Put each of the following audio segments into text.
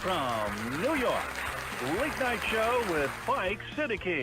from New York, Late Night Show with Mike Siddiqui.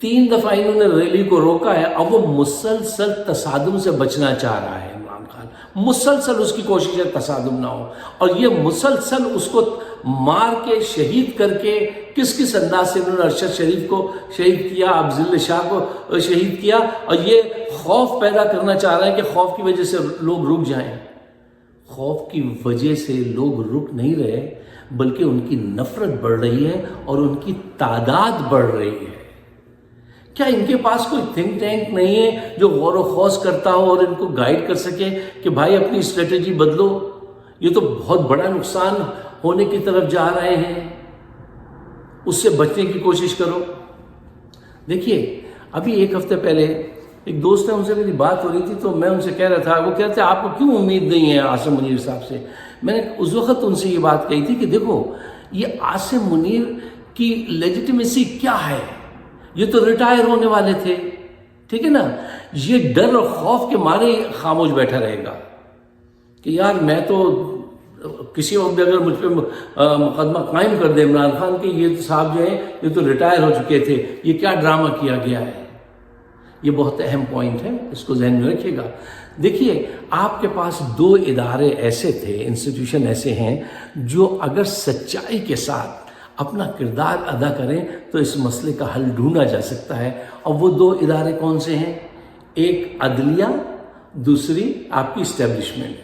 3 دفعہ انہوں نے ریلی کو روکا ہے. اب وہ مسلسل تصادم سے بچنا چاہ رہا ہے عمران خان. مسلسل اس کی کوشش ہے تصادم نہ ہو, اور یہ مسلسل اس کو مار کے شہید کر کے کس انداز سے انہوں نے ارشد شریف کو شہید کیا, افضل شاہ کو شہید کیا, اور یہ خوف پیدا کرنا چاہ رہے ہیں کہ خوف کی وجہ سے لوگ رک جائیں. خوف کی وجہ سے لوگ رک نہیں رہے, بلکہ ان کی نفرت بڑھ رہی ہے اور ان کی تعداد بڑھ رہی ہے. کیا ان کے پاس کوئی تھنک ٹینک نہیں ہے جو غور و خوض کرتا ہو اور ان کو گائیڈ کر سکے کہ بھائی اپنی اسٹریٹجی بدلو, یہ تو بہت بڑا نقصان ہونے کی طرف جا رہے ہیں, اس سے بچنے کی کوشش کرو. دیکھیے ابھی 1 ہفتے پہلے ایک دوست ہے, ان سے میری بات ہو رہی تھی, تو میں ان سے کہہ رہا تھا, وہ کہہ رہے تھے آپ کو کیوں امید نہیں ہے عاصم منیر صاحب سے. میں نے اس وقت ان سے یہ بات کہی تھی کہ دیکھو یہ عاصم منیر کی لیجیٹیمیسی کیا ہے, یہ تو ریٹائر ہونے والے تھے, ٹھیک ہے نا. یہ ڈر اور خوف کے مارے خاموش بیٹھا رہے گا کہ یار میں تو کسی وقت بھی اگر مجھ پہ مقدمہ قائم کر دے عمران خان کہ یہ صاحب جو ہیں یہ تو ریٹائر ہو چکے تھے, یہ کیا ڈرامہ کیا گیا ہے. یہ بہت اہم پوائنٹ ہے, اس کو ذہن میں رکھیے گا. دیکھیے آپ کے پاس 2 ادارے ایسے تھے, انسٹیٹیوشن ایسے ہیں جو اگر سچائی کے ساتھ اپنا کردار ادا کریں تو اس مسئلے کا حل ڈھونڈا جا سکتا ہے. اور وہ 2 ادارے کون سے ہیں؟ ایک عدلیہ, دوسری آپ کی اسٹیبلشمنٹ.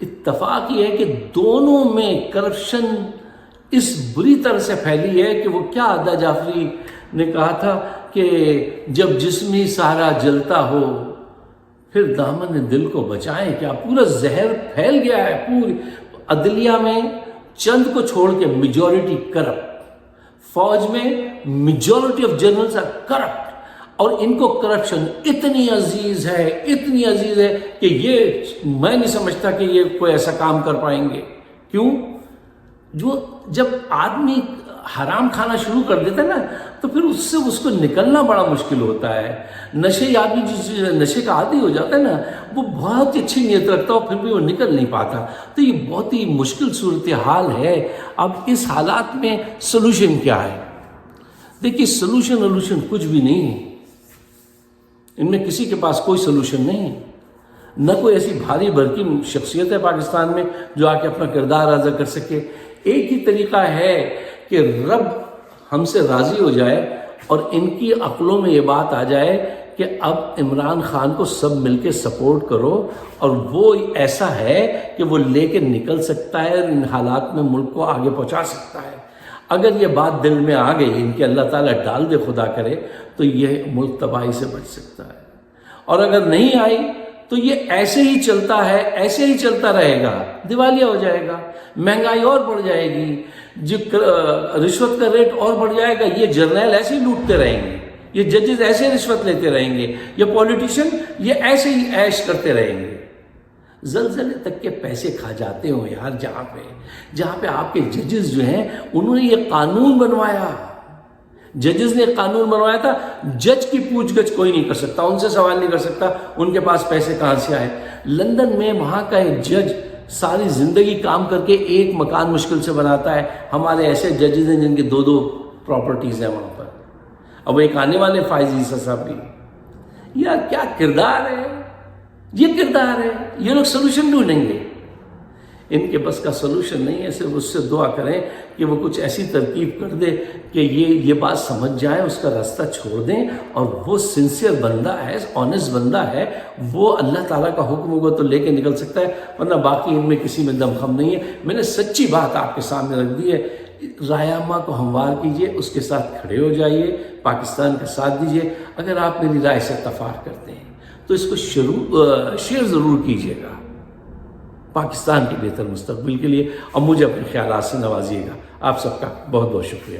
اتفاق یہ ہے کہ دونوں میں کرپشن اس بری طرح سے پھیلی ہے کہ وہ کیا ادا جعفری نے کہا تھا کہ جب جسمی سارا جلتا ہو پھر دامن دل کو بچائیں. کیا پورا زہر پھیل گیا ہے پوری عدلیہ میں, چند کو چھوڑ کے میجورٹی کرپٹ, فوج میں majority of generals are corrupt, اور ان کو کرپشن اتنی عزیز ہے کہ یہ میں نہیں سمجھتا کہ یہ کوئی ایسا کام کر پائیں گے. کیوں؟ جب آدمی حرام کھانا شروع کر دیتا ہے نا تو پھر اس کو نکلنا بڑا مشکل ہوتا ہے. نشے آدمی جس نشے کا عادی ہو جاتا ہے نا, وہ بہت ہی اچھی نیت رکھتا ہو, پھر بھی وہ نکل نہیں پاتا. تو یہ بہت ہی مشکل صورتحال ہے. اب اس حالات میں سلوشن کیا ہے؟ دیکھیے سلوشن کچھ بھی نہیں ہے. ان میں کسی کے پاس کوئی سلوشن نہیں ہے. نہ کوئی ایسی بھاری بھرکی شخصیت ہے پاکستان میں جو آ کے اپنا کردار ادا کر سکے. ایک ہی طریقہ ہے کہ رب ہم سے راضی ہو جائے اور ان کی عقلوں میں یہ بات آ جائے کہ اب عمران خان کو سب مل کے سپورٹ کرو, اور وہ ایسا ہے کہ وہ لے کے نکل سکتا ہے اور ان حالات میں ملک کو آگے پہنچا سکتا ہے. اگر یہ بات دل میں آ گئی ان کے اللہ تعالیٰ ڈال دے خدا کرے تو یہ ملک تباہی سے بچ سکتا ہے. اور اگر نہیں آئی تو یہ ایسے ہی چلتا ہے, ایسے ہی چلتا رہے گا, دیوالیہ ہو جائے گا, مہنگائی اور بڑھ جائے گی, رشوت کا ریٹ اور بڑھ جائے گا, یہ جرنیل ایسے ہی لوٹتے رہیں گے, یہ ججز ایسے رشوت لیتے رہیں گے, یہ پولیٹیشین یہ ایسے ہی عیش کرتے رہیں گے. زلزلے تک کے پیسے کھا جاتے ہو یار. جہاں پہ آپ کے ججز جو ہیں انہوں نے یہ قانون بنوایا, ججز نے قانون بنوایا تھا, جج کی پوچھ گچھ کوئی نہیں کر سکتا, ان سے سوال نہیں کر سکتا ان کے پاس پیسے کہاں سے آئے. لندن میں وہاں کا ایک جج ساری زندگی کام کر کے ایک مکان مشکل سے بناتا ہے. ہمارے ایسے ججز ہیں جن کے 2 پراپرٹیز ہیں وہاں پر. اب ایک آنے والے فائز عیسیٰ صاحب بھی, یار کیا کردار ہے, یہ کردار ہے. یہ لوگ سلوشن ڈھونڈیں گے, ان کے بس کا سلوشن نہیں ہے. صرف اس سے دعا کریں کہ وہ کچھ ایسی ترکیب کر دے کہ یہ بات سمجھ جائیں, اس کا راستہ چھوڑ دیں, اور وہ سنسیئر بندہ ہے, آنیسٹ بندہ ہے, وہ اللہ تعالیٰ کا حکم ہوگا تو لے کے نکل سکتا ہے, ورنہ باقی ان میں کسی میں دم خم نہیں ہے. میں نے سچی بات آپ کے سامنے رکھ دی ہے. رائے عامہ کو ہموار کیجئے, اس کے ساتھ کھڑے ہو جائیے, پاکستان کا ساتھ دیجئے. اگر آپ میری رائے سے اتفاق کرتے ہیں تو اس کو شیئر ضرور کیجئے گا پاکستان کے بہتر مستقبل کے لیے, اور مجھے اپنے خیالات سے نوازیے گا. آپ سب کا بہت بہت شکریہ.